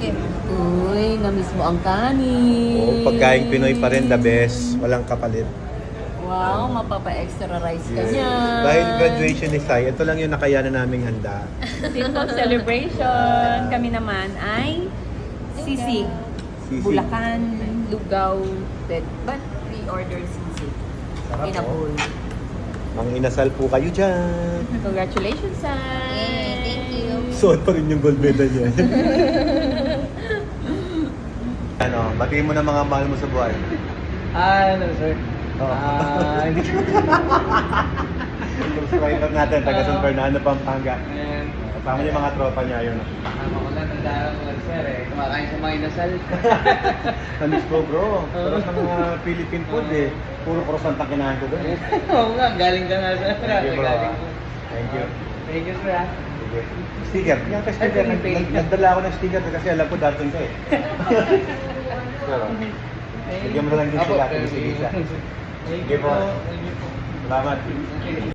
Uy, namiss mo ang kanin. Pagkain Pinoy pa rin, the best. Walang kapalit. Wow, mapapa-extra rice ka niya. Dahil graduation ni Sai, ito lang yung nakayanan naming handa. Simple celebration. Kami naman ay sisig. Sisig. Bulacan, lugaw, but we order sisig. Sarap, In a bowl. Ang inasal po kayo dyan. Congratulations, Sai! Thank you. Suot pa rin yung gold medal niya. Batiin mo na mga mahal mo sa buhay. Ano, sir? Hindi ko. Subscriber natin, taga San Fernando, Pampanga. Ayan. Kasama niya mga tropa niya yun. Kasama ko lang ng darang ko, sir eh. Kumakain sa mga inasal. Namis ko bro. Pero sa mga Philippine food eh. Puro croissant ang kinain ko doon. Oo nga, galing ka nga, sir. Thank you bro. Galing ko. Thank you. Thank you, sir. Sige. Sticker. Yan ka sticker. Ay, thank you. Nagdala ako ng sticker kasi alam ko dating ka eh. Pero, bigyan mo na lang din sila. Sige siya. Thank Sige you po. po. Thank you po. Salamat.